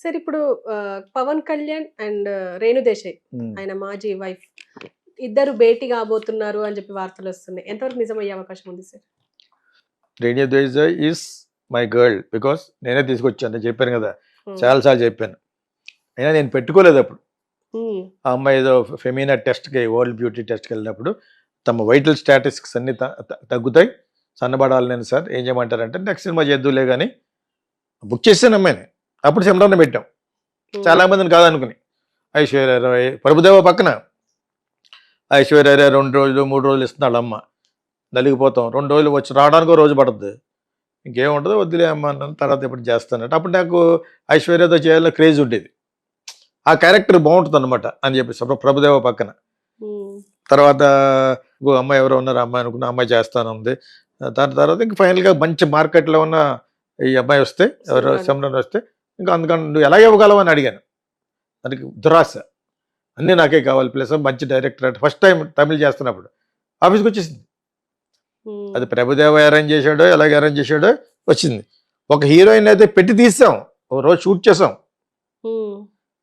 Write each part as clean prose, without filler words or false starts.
Sir ఇప్పుడు Pawan Kalyan and Renu Desai హ్మ్. ఆయన మాజీ వైఫ్ ఇద్దరు భేటీ కాబోతున్నారు అని చెప్పి వార్తలు వస్తున్నాయి. ఎంతవరకు నిజమయ్యే అవకాశం ఉంది sir? Renu Desai is my girl because నేనే తీసుకొచ్చాను. నేను చెప్పాను కదా, హ్మ్. చాలాసార్లు చెప్పాను. అయినా నేను పెట్టుకోలేదు అప్పుడు. హ్మ్. ఆ అమ్మాయి ఏదో ఫెమినా టెస్ట్కి, వరల్డ్ బ్యూటీ టెస్ట్కి వెళ్ళినప్పుడు తమ వైటల్ స్టాటిస్టిక్స్ అన్ని తగ్గుతాయి, సన్నబడాలి. నేను సార్ ఏం చేయమంటారంటే నెక్స్ట్ సినిమా చేద్దులే కానీ బుక్ చేసాను అమ్మాయిని. అప్పుడు సిమ్రాన్ని పెట్టాం చాలా మందిని కాదనుకుని. ఐశ్వర్యరాయ్, ప్రభుదేవ పక్కన ఐశ్వర్యరాయ్ 2 రోజులు 3 రోజులు ఇస్తున్నాడు అమ్మ. నలిగిపోతాం. 2 రోజులు వచ్చి రావడానికి ఒక రోజు పడుతుంది. ఇంకేముంటుందో వద్దులే అమ్మ అన్నాను. తర్వాత ఇప్పుడు చేస్తానంటే అప్పుడు నాకు ఐశ్వర్యతో చేయాలని క్రేజ్ ఉండేది. ఆ క్యారెక్టర్ బాగుంటుంది అనమాట అని చెప్పేసి ప్రభుదేవ పక్కన. హ్మ్. తర్వాత ఇంకో అమ్మాయి ఎవరో ఉన్నారు, అమ్మాయి అనుకున్న అమ్మాయి చేస్తానుంది. దాని తర్వాత ఇంకా ఫైనల్గా మంచి మార్కెట్లో ఉన్న ఈ అమ్మాయి వస్తే, ఎవరో సిమ్రన్ వస్తే, ఇంకా అందుకని నువ్వు ఎలా ఇవ్వగలవు అని అడిగాను. దానికి దురాశ, అన్నీ నాకే కావాలి, ప్లస్ మంచి డైరెక్టర్ అంటే ఫస్ట్ టైం తమిళ్ చేస్తున్నప్పుడు ఆఫీస్కి వచ్చేసింది. హ్మ్. అది ప్రభుదేవ అరేంజ్ చేశాడో ఎలాగ అరేంజ్ చేశాడో వచ్చింది. ఒక హీరోయిన్ అయితే పెట్టి తీసాం, ఒక రోజు షూట్ చేసాం. హ్మ్.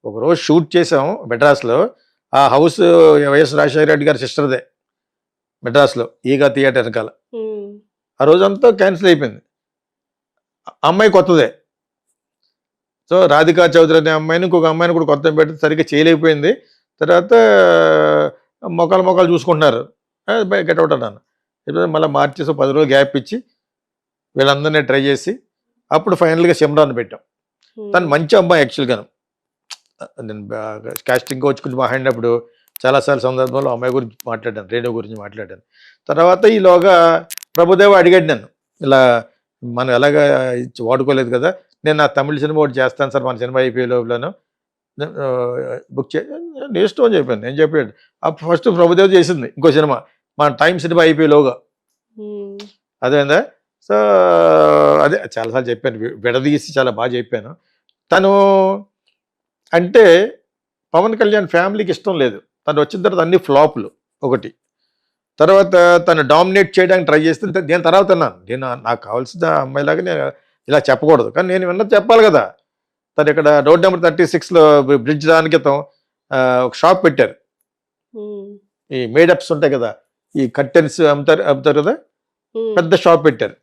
ఒక రోజు షూట్ చేసాం మెడ్రాస్లో. ఆ హౌస్ వైఎస్ రాజశేఖర రెడ్డి గారి సిస్టర్దే, మెడ్రాస్లో ఈగా థియేటర్ వెనకాల. హ్మ్. ఆ రోజంతా క్యాన్సిల్ అయిపోయింది. అమ్మాయి కొత్తదే. సో రాధికా చౌదరి అనే అమ్మాయిని, ఇంకొక అమ్మాయిని కూడా కొత్త పెట్టి సరిగ్గా చేయలేకపోయింది. తర్వాత మొక్కలు చూసుకుంటున్నారు. గెట్ అవుట్ అన్నాను. మళ్ళీ మార్చేసి 10 రోజులు గ్యాప్ ఇచ్చి వీళ్ళందరినీ ట్రై చేసి అప్పుడు ఫైనల్గా సిమ్రాన్ పెట్టాం. తను మంచి అమ్మాయి యాక్చువల్గాను. నేను కాస్టింగ్ కోచ్ గురించి మాట్లాడినప్పుడు చాలాసార్లు సందర్భంలో అమ్మాయి గురించి మాట్లాడాను, రేడియో గురించి మాట్లాడాను. తర్వాత ఈలోగా ప్రభుదేవ అడిగాడు నన్ను, ఇలా మనం ఎలాగా వాడుకోలేదు కదా, నేను నా తమిళ సినిమా ఒకటి చేస్తాను సార్, మన సినిమా అయిపోయే లోపలను బుక్ నేను ఇష్టం అని చెప్పాను. నేను చెప్పాడు అప్పుడు ఫస్ట్ ప్రభుదేవ చేసింది ఇంకో సినిమా, మన టైం సినిమా అయిపోయేలోగా. అదేందా. సో అదే చాలాసార్లు చెప్పాను, విడదీసి చాలా బాగా చెప్పాను. తను అంటే పవన్ కళ్యాణ్ ఫ్యామిలీకి ఇష్టం లేదు. తను వచ్చిన తర్వాత అన్ని ఫ్లాప్లు ఒకటి. తర్వాత తను డామినేట్ చేయడానికి ట్రై చేస్తే నేను తర్వాత అన్నాను, నేను నాకు కావాల్సిన అమ్మాయిలాగా నేను ఇలా చెప్పకూడదు, కానీ నేను విన్నది చెప్పాలి కదా. తను ఇక్కడ రోడ్ నెంబర్ 36లో బ్రిడ్జ్ దాని క్రితం ఒక షాప్ పెట్టారు. ఈ మేడప్స్ ఉంటాయి కదా, ఈ కర్టెన్స్ అమ్ముతారు కదా, పెద్ద షాప్ పెట్టారు.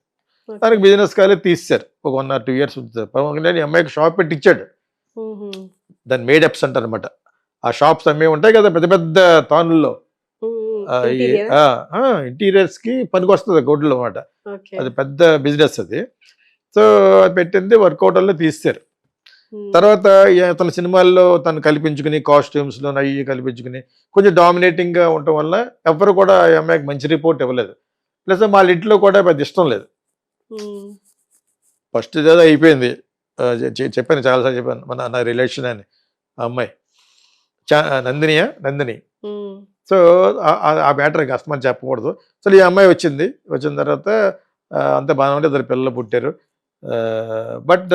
దానికి బిజినెస్ కాలేదు, తీసేశారు. ఒక 1 or 2 years ఉంటుంది. పవన్ కళ్యాణ్ ఈ అమ్మాయికి షాప్ పెట్టి ఇచ్చాడు. దాన్ని మేడప్స్ అంటారు అనమాట. ఆ షాప్స్ అమ్మే ఉంటాయి కదా పెద్ద పెద్ద తానుల్లో, ఇంటీరియర్స్ కి పనికి వస్తుంది గొడ్లు అనమాట. అది పెద్ద బిజినెస్ అది. సో అది పెట్టింది, వర్కౌట్ వల్ల తీస్తారు. తర్వాత తన సినిమాల్లో తను కల్పించుకుని కాస్ట్యూమ్స్ లో అవి కల్పించుకుని కొంచెం డామినేటింగ్ గా ఉండటం వల్ల ఎవరు కూడా ఈ అమ్మాయికి మంచి రిపోర్ట్ ఇవ్వలేదు. ప్లస్ వాళ్ళ ఇంట్లో కూడా పెద్ద ఇష్టం లేదు. ఫస్ట్ ఏదో అయిపోయింది, చెప్పాను చాలాసార్లు చెప్పాను, నా రిలేషన్ అని ఆ అమ్మాయి నందిని. సో ఆ మ్యాటర్ కస్టమర్ చెప్పకూడదు. సో ఈ అమ్మాయి వచ్చిన తర్వాత అంత బాగానే ఉంటే 2 పిల్లలు పుట్టారు. బట్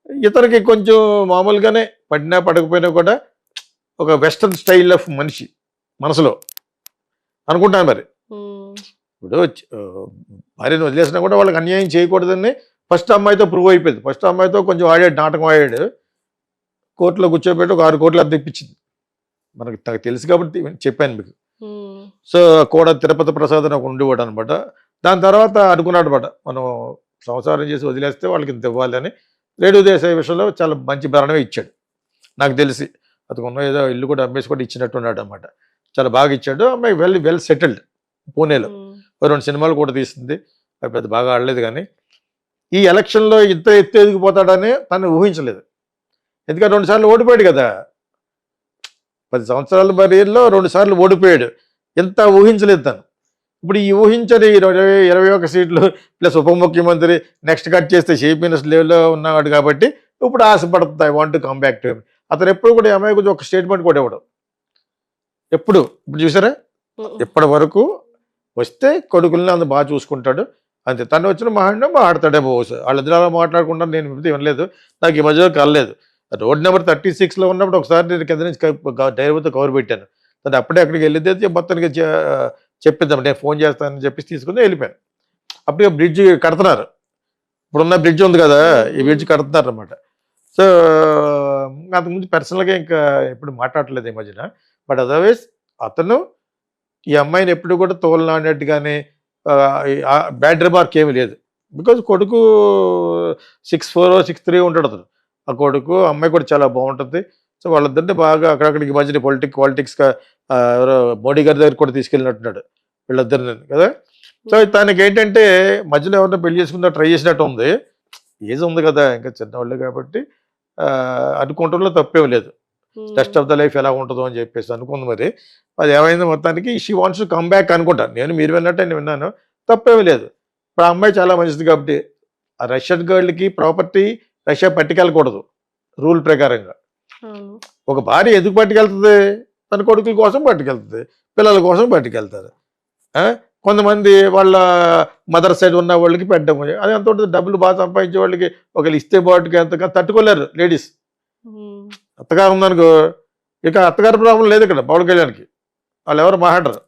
ఇతనికి కొంచెం మామూలుగానే పడినా పడకపోయినా కూడా ఒక వెస్టర్న్ స్టైల్ ఆఫ్ మనిషి మనసులో అనుకుంటాను. మరి ఇప్పుడు భార్యను వదిలేసినా కూడా వాళ్ళకి అన్యాయం చేయకూడదని ఫస్ట్ అమ్మాయితో ప్రూవ్ అయిపోయింది. ఫస్ట్ అమ్మాయితో కొంచెం నాటకం ఆడాడు. కోర్టులో కూర్చోబెట్టి ఒక 6 కోట్లు అద్దె ఇప్పించింది. మనకు తెలుసు కాబట్టి చెప్పాను మీకు. సో కూడా తిరుపతి ప్రసాద్ నాకు ఉండేవాడు అనమాట. దాని తర్వాత అనుకున్నాడు అనమాట, మనం సంసారం చేసి వదిలేస్తే వాళ్ళకి ఇంత ఇవ్వాలి అని. రేణు దేశాయ్ విషయంలో చాలా మంచి భరణమే ఇచ్చాడు నాకు తెలిసి. అతను ఏదో ఇల్లు కూడా అమ్మేసి కూడా ఇచ్చినట్టున్నాడు అనమాట. చాలా బాగా ఇచ్చాడు. అమ్మాయి వెల్ సెటిల్డ్. పూణేలో 2 సినిమాలు కూడా తీసింది. అది పెద్ద బాగా ఆడలేదు, కానీ ఈ ఎలక్షన్లో ఇంత ఎత్తు ఎదిగిపోతాడని తను ఊహించలేదు. ఎందుకంటే 2 సార్లు ఓడిపోయాడు కదా, 10 సంవత్సరాల బరిలో 2 సార్లు ఓడిపోయాడు. ఎంత ఊహించలేదు తను. ఇప్పుడు ఈ ఊహించని 21 సీట్లు ప్లస్ ఉప ముఖ్యమంత్రి, నెక్స్ట్ కట్ చేస్తే చీఫ్ మినిస్టర్ లెవెల్లో ఉన్నాడు కాబట్టి ఇప్పుడు ఆశపడుతుంది, I want to come back to him. అతను ఎప్పుడు కూడా అమ్మాయి గురించి ఒక స్టేట్మెంట్ కూడా ఇవ్వడం. ఇప్పుడు చూసారా, ఇప్పటి వరకు వస్తే కొడుకుల్ని అంత బాగా చూసుకుంటాడు అంతే. తను వచ్చిన మాట్లాడతాడేమో వాళ్ళిద్దరు మాట్లాడకుండా నేను వినలేదు. నాకు ఈ మధ్యలో కలలేదు. రోడ్ నెంబర్ 36లో ఉన్నప్పుడు ఒకసారి నేను కింద నుంచి డ్రైవర్తో కవర్ పెట్టాను. తను అప్పుడే అక్కడికి వెళ్ళితే మొత్తానికి చెప్పిద్దాం, నేను ఫోన్ చేస్తానని చెప్పేసి తీసుకుని వెళ్ళిపోయాను. అప్పుడే బ్రిడ్జ్ కడుతున్నారు, ఇప్పుడున్న బ్రిడ్జ్ ఉంది కదా, ఈ బ్రిడ్జ్ కడుతున్నారు అనమాట. సో అంతకుముందు పర్సనల్గా ఇంకా ఎప్పుడు మాట్లాడలేదు ఈ మధ్యన. బట్ అదర్వైజ్ అతను ఈ అమ్మాయిని ఎప్పుడు కూడా తోలనాడినట్టుగానే బ్యాడ్ రిమార్క్ ఏమీ లేదు. బికాజ్ కొడుకు 6'4" 6'3" ఉంటాడు అతను. ఆ కొడుకు అమ్మాయి కూడా చాలా బాగుంటుంది. సో వాళ్ళిద్దరిని బాగా అక్కడక్కడికి మధ్యన పాలిటిక్స్గా ఎవరో మోడీ గారి దగ్గర కూడా తీసుకెళ్ళినట్టున్నాడు వీళ్ళిద్దరిని కదా. సో తనకి ఏంటంటే మధ్యలో ఎవరినో పెళ్లి చేసుకుందా ట్రై చేసినట్టు ఉంది. ఏజ్ ఉంది కదా, ఇంకా చిన్నవాళ్ళే కాబట్టి అనుకోవటంలో తప్పేం లేదు. రెస్ట్ ఆఫ్ ద లైఫ్ ఎలా ఉంటుందో అని చెప్పేసి అనుకుంది. మరి అది ఏమైంది మొత్తానికి she wants to come back అనుకుంటా. మీరు విన్నట్టే నేను విన్నాను, తప్పేమీ లేదు. ఇప్పుడు ఆ అమ్మాయి చాలా మంచిది కాబట్టి ఆ రష్యన్ గర్ల్కి ప్రాపర్టీ రష్యా పట్టుకెళ్ళకూడదు రూల్ ప్రకారంగా. ఒక భార్య ఎందుకు పట్టుకెళ్తుంది? తన కొడుకుల కోసం పట్టుకెళ్తుంది, పిల్లల కోసం పట్టుకెళ్తారు. కొంతమంది వాళ్ళ మదర్ సైడ్ ఉన్న వాళ్ళకి పెట్టడం, అది ఎంత ఉంటుంది, డబ్బులు బాగా సంపాదించే వాళ్ళకి ఒకళ్ళు ఇస్తే బాటుకి ఎంతగా తట్టుకోలేరు లేడీస్. అత్తగారు ఉందనుకో, ఇక అత్తగారి ప్రాబ్లం లేదు ఇక్కడ పవన్ కళ్యాణ్కి, వాళ్ళు ఎవరు మాట్లాడరు.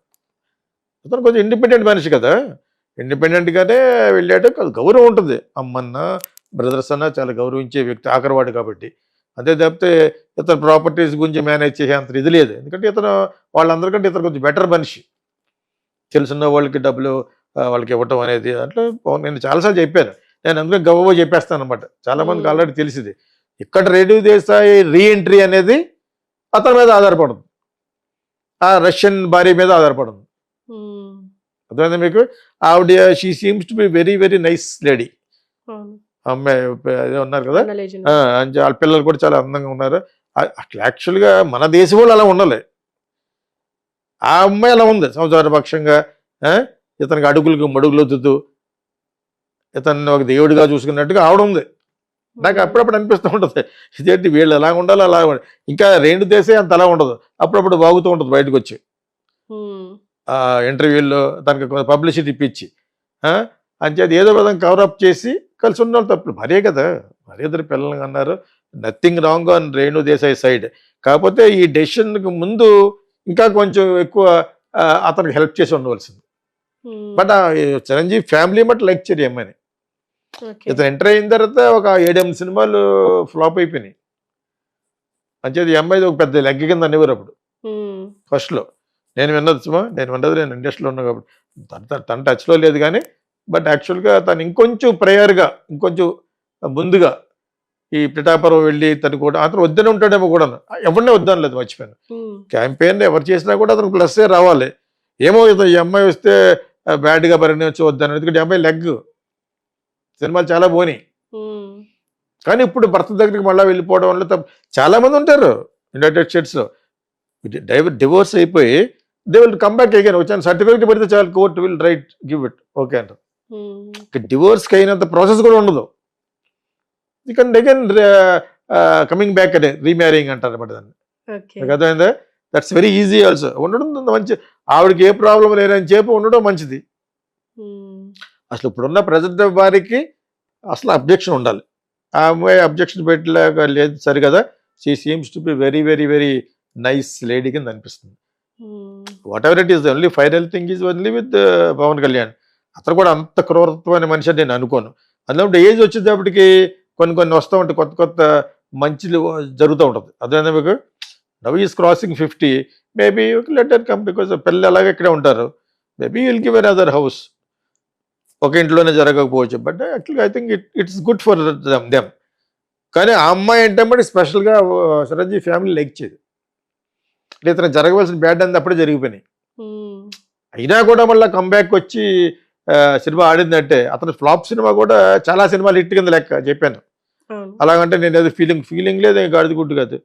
అతను కొంచెం ఇండిపెండెంట్ మనిషి కదా, ఇండిపెండెంట్గానే వెళ్ళాడు. గౌరవం ఉంటుంది, అమ్మన్న బ్రదర్స్ అన్న చాలా గౌరవించే వ్యక్తి, ఆఖరివాడు కాబట్టి. అంతే తప్పితే ఇతను ప్రాపర్టీస్ గురించి మేనేజ్ చేసే అంత ఇది లేదు. ఎందుకంటే ఇతను వాళ్ళందరికంటే ఇతను కొంచెం బెటర్ మనిషి, తెలుసున్న వాళ్ళకి డబ్బులు వాళ్ళకి ఇవ్వటం అనేది. అట్లా నేను చాలాసార్లు చెప్పాను, నేను అందుకే గవ్వ చెప్పేస్తాను అనమాట. చాలామందికి ఆల్రెడీ తెలిసింది. ఇక్కడ రేణు దేశాయ్ రీఎంట్రీ అనేది అతని మీద ఆధారపడదు, ఆ రష్యన్ భార్య మీద ఆధారపడదు. అర్థమైందా మీకు? ఆవిడ she seems to be very very nice lady. అమ్మాయి అదే ఉన్నారు కదా, వాళ్ళ పిల్లలు కూడా చాలా అందంగా ఉన్నారు. యాక్చువల్గా మన దేశం వాళ్ళు అలా ఉండాలి. ఆ అమ్మాయి అలా ఉంది, సంసారపక్షంగా ఇతనికి అడుగులకు మడుగులు వద్దుతూ ఇతన్ని ఒక దేవుడిగా చూసుకున్నట్టుగా ఆవిడ ఉంది. నాకు అప్పుడప్పుడు అనిపిస్తూ ఉంటుంది, ఇదేంటి వీళ్ళు ఎలా ఉండాలో అలా. ఇంకా రేణు దేశే అంత అలా ఉండదు, అప్పుడప్పుడు బాగుతూ ఉంటుంది బయటకు వచ్చి ఇంటర్వ్యూల్లో తనకి పబ్లిసిటీ ఇప్పించి అంచేది ఏదో విధంగా కవరప్ చేసి కలిసి ఉన్న వాళ్ళు తప్పులు. మరే కదా, మరే ఇద్దరు పిల్లలు అన్నారు, nothing wrong on Renu Desai side. కాకపోతే ఈ డెసిషన్కి ముందు ఇంకా కొంచెం ఎక్కువ అతనికి హెల్ప్ చేసి ఉండవలసింది. బట్ చిరంజీవి ఫ్యామిలీ మట్ లైక్ చేయరు అమ్మాయిని. ఇతను ఎంటర్ అయిన తర్వాత ఒక 7-8 సినిమాలు ఫ్లాప్ అయిపోయినాయి. అంచేది ఈ అమ్మాయిది ఒక పెద్ద లెగ్ కింద అనేవారు అప్పుడు ఫస్ట్లో. నేను ఇండస్ట్రీలో ఉన్నా కాబట్టి తన టచ్లో లేదు కానీ, బట్ యాక్చువల్గా తను ఇంకొంచెం ప్రయర్గా ఇంకొంచెం ముందుగా ఈ పిఠాపురం వెళ్ళి తను కూడా అతను వద్దనే ఉంటాడేమో కూడా, ఎవరినే వద్దాను లేదు, మర్చిపోయాను. క్యాంపెయిన్ ఎవరు చేసినా కూడా అతనికి ప్లస్సే రావాలి. ఏమో ఈ అమ్మాయి వస్తే బ్యాడ్గా పరిగణించి వద్దాను, ఎందుకంటే ఈ అమ్మాయి లెగ్ సినిమాలు చాలా పోనీ. కానీ ఇప్పుడు భర్త దగ్గరికి మళ్ళీ వెళ్ళిపోవడం వల్ల చాలా మంది ఉంటారు యునైటెడ్ స్టేట్స్లో డివోర్స్ అయిపోయి they will come back again. వచ్చాను సర్టిఫికేట్ పెడితే చాలు, court will write give it okay అంటారు. డివోర్స్కి అయినంత ప్రాసెస్ కూడా ఉండదు. ఇక అగైన్ కమింగ్ బ్యాక్ అదే రీమ్యారింగ్ అంటారు అనమాట దాన్ని. అర్థమైందా? That's very easy also. ఉండడం మంచి, ఆవిడకి ఏ ప్రాబ్లం లేదని చెప్పి ఉండడం మంచిది. అసలు ఇప్పుడున్న ప్రజెంట్ వారికి అసలు అబ్జెక్షన్ ఉండాలి. ఆ అమ్మాయి అబ్జెక్షన్ పెట్టలేక లేదు సరి కదా. She seems to be very very very nice lady kinda అనిపిస్తుంది. Whatever it is, only final thing is only with Pawan Kalyan. అతను కూడా అంత క్రూరత్వమైన మనిషి అని నేను అనుకోను. అందులో ఏజ్ వచ్చేటప్పటికి కొన్ని వస్తూ ఉంటాయి, కొత్త కొత్త మంచిలు జరుగుతూ ఉంటుంది. అదేనా మీకు? Now is crossing 50, maybe letter come, because పిల్లలు అలాగే ఇక్కడే ఉంటారు. Maybe will give an other house. ఒక ఇంట్లోనే జరగకపోవచ్చు, బట్ యాక్చువల్గా I think it's good for them. కానీ ఆ అమ్మాయి అంటే స్పెషల్గా చిరంజీవి ఫ్యామిలీ లైక్ చేయదు. ఇతను జరగవలసిన బ్యాడ్ అంతా అప్పుడే జరిగిపోయినాయి. అయినా కూడా మళ్ళీ కంబ్యాక్ వచ్చి సినిమా ఆడిందంటే, అతను ఫ్లాప్ సినిమా కూడా చాలా సినిమాలు హిట్ కింద లెక్క చెప్పాను. అలాగంటే నేను ఏదో ఫీలింగ్ లేదు, గాడిది గుడ్డు కాదు.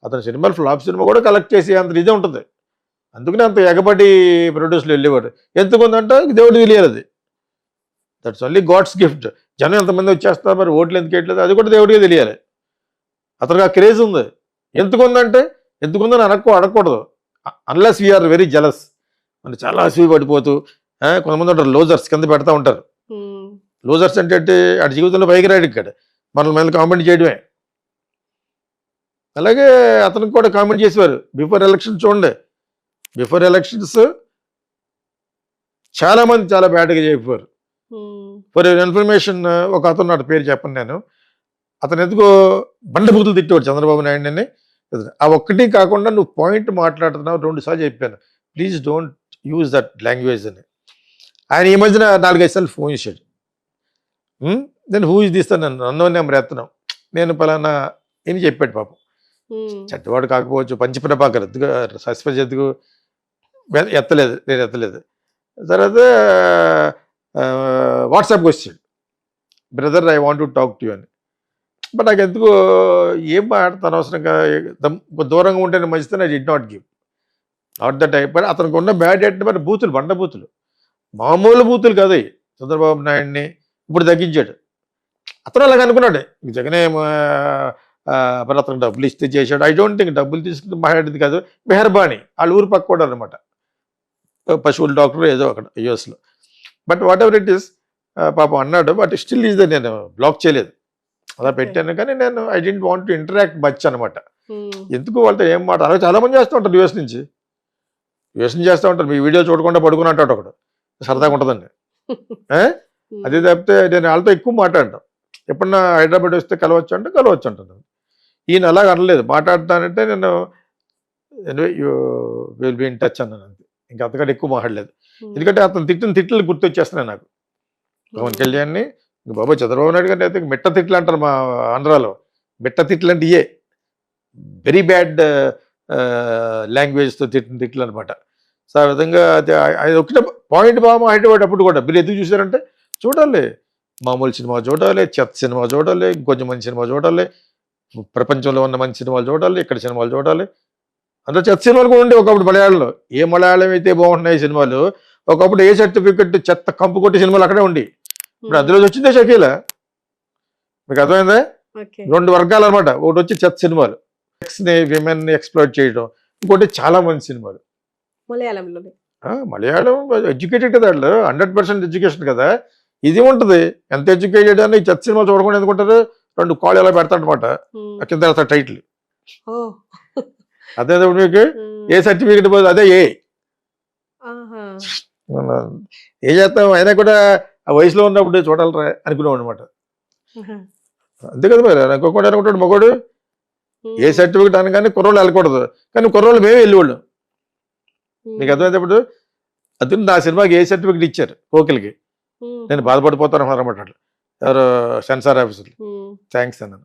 అతని సినిమాలు ఫ్లాప్ సినిమా కూడా కలెక్ట్ చేసి అంత ఇదే ఉంటుంది. అందుకని అంత ఎగబడి ప్రొడ్యూసర్లు వెళ్ళేవాడు. ఎంతకుందంటే దేవుడు తెలియదు, అది దట్స్ ఓన్లీ గాడ్స్ గిఫ్ట్. జనం ఎంతమంది వచ్చేస్తారు, మరి ఓట్లు ఎందుకు వేయట్లేదు, అది కూడా దేవుడికే తెలియాలి. అతనికి ఆ క్రేజ్ ఉంది. ఎందుకుందంటే ఎందుకుందని అడగకూడదు, అన్లెస్ వీఆర్ వెరీ జలస్. అంటే చాలా అసూయ పడిపోతూ కొంతమంది ఉంటారు, లోజర్స్ కింద పెడతా ఉంటారు. లోజర్స్ అంటే ఆడి జీవితంలో పైకి రాడు, ఇక్కడ మనల్ని మళ్ళీ కామెంట్ చేయడమే. అలాగే అతనికి కూడా కామెంట్ చేసేవారు బిఫోర్ ఎలక్షన్స్. చూడండి, బిఫోర్ ఎలక్షన్స్ చాలా మంది చాలా బ్యాడ్గా చెప్పారు. ఫర్ ఇన్ఫర్మేషన్, ఒక అతను నాటి పేరు చెప్పను నేను, అతను ఎందుకో బండబూతులు తిట్టేవాడు చంద్రబాబు నాయుడుని. ఆ ఒక్కటి కాకుండా నువ్వు పాయింట్ మాట్లాడుతున్నావు 2 సార్లు చెప్పాను, please don't use that language అని. ఆయన ఈ మధ్యన 4-5 సార్లు ఫోన్ చేశాడు. నేను హూ ఇస్ దిస్ నన్ను అన్నోన్ నెంబర్ ఎత్తను, నేను పలానా అని చెప్పాడు పాపం. చెడ్డవాడు కాకపోవచ్చు, పంచప్రభాకర్ ఎందుకు సస్పెన్స్ ఎందుకు ఎత్తలేదు, నేను ఎత్తలేదు. తర్వాత వాట్సాప్కి వచ్చాడు, brother I want to talk to you అని. బట్ నాకు ఎందుకు ఏం మాట్లాడతాను అనవసరంగా, దూరంగా ఉంటేనే మంచిదని I did not give not the type. But అతనికి ఉన్న బ్యాడ్ ఎట్ మరి బూతులు, బండ బూతులు, మామూలు బూతులు కాదు అవి. చంద్రబాబు నాయుడిని ఇప్పుడు తగ్గించాడు. అతను అలాగ అనుకున్నాడు, జగనే మరి అతను డబ్బులు ఇస్తే చేశాడు. ఐ డోంట్ థింక్ డబ్బులు తీసుకుని మాట్లాడేది కాదు, మెహర్బానీ వాళ్ళ ఊరు పక్క కూడా అనమాట, పశువుల డాక్టర్ ఏదో అక్కడ యూఎస్లో. But whatever it is పాపం అన్నాడు. బట్ స్టిల్ ఈజ్ ద, నేను బ్లాక్ చేయలేదు, అలా పెట్టాను. కానీ నేను I didn't want to interact much అనమాట. ఎందుకు వాళ్ళతో ఏం మాట, అలాగే చాలా మంది చేస్తూ ఉంటారు యూఎస్ నుంచి చేస్తూ ఉంటారు. మీ వీడియో చూడకుండా పడుకుని అంటాడు ఒకడు, సరదాగా ఉంటుందండి. అదే తప్పితే నేను వాళ్ళతో ఎక్కువ మాట్లాడటం. ఎప్పుడన్నా హైదరాబాద్ వస్తే కలవచ్చు అంటే కలవచ్చు అంటున్నాను. ఈయన అలాగ అనలేదు, మాట్లాడతానంటే నేను you will be in touch అన్నాను అంతే. ఇంకా అంతకంటే ఎక్కువ మాట్లాడలేదు. ఎందుకంటే అతను తిట్టిన తిట్లు గుర్తొచ్చేస్తున్నాయి నాకు. పవన్ కళ్యాణ్ని బాబు చంద్రబాబు నాయుడు గారిని అయితే మిట్ట తిట్లు అంటారు మా ఆంధ్రాలో. మిట్ట తిట్లు అంటే ఇయే వెరీ బ్యాడ్ లాంగ్వేజ్తో తిట్టిన తిట్లు అనమాట. సో ఆ విధంగా అది ఒకటే పాయింట్ బాగా హైదరాబాద్ అప్పుడు కూడా మీరు ఎందుకు చూసారంటే, చూడాలి మామూలు సినిమా చూడాలి, చెత్త సినిమా చూడాలి, ఇంకొంచెం మంచి సినిమా చూడాలి, ప్రపంచంలో ఉన్న మంచి సినిమాలు చూడాలి, ఇక్కడ సినిమాలు చూడాలి. అందులో చెత్త సినిమాలు కూడా ఉండే ఒకప్పుడు మలయాళంలో. ఏ మలయాళం అయితే బాగుంటున్నాయి సినిమాలు, ఒకప్పుడు ఏ సర్టిఫికెట్ చెత్త కంపు కొట్టే సినిమాలు అక్కడే ఉండి. ఇప్పుడు అందులో వచ్చిందే షకీల, మీకు అర్థమైందా? 2 వర్గాలు అనమాట. ఒకటి వచ్చి చెత్త సినిమాలు, సెక్స్ని విమెన్ని ఎక్స్ప్లోర్ చేయడం, ఇంకోటి చాలా మంది సినిమాలు మలయాళం ఎడ్యుకేటెడ్ కదా, వాళ్ళు 100% ఎడ్యుకేషన్ కదా. ఇది ఉంటుంది ఎంత ఎడ్యుకేటెడ్ అని చెత్త సినిమాలు చూడకుండా ఎందుకుంటారు, 2 కాళ్ళు ఎలా పెడతాడనమాట కింద టైటిల్. అదే మీకు ఏ సర్టిఫికేట్ పోదు, అదే ఏ ఏం చేస్తాం. అయినా కూడా ఆ వయసులో ఉన్నప్పుడు చూడాలరా అనుకునేవాడు అనమాట. అంతే కదా మరి, అనుకోకుండా అనుకుంటాడు మగోడు. ఏ సర్టిఫికేట్ అనగానే కుర్రోళ్ళు వెళ్ళకూడదు, కానీ కుర్రోళ్ళు మేమే వెళ్ళేవాళ్ళు. నీకు అర్థమైతే ఇప్పుడు అతను నా సినిమాకి ఏ సర్టిఫికేట్ ఇచ్చారు కోకిలకి, నేను బాధపడిపోతాను అన్నమాట. ఎవరు సెన్సార్ ఆఫీసర్లు థ్యాంక్స్ అన్నాను.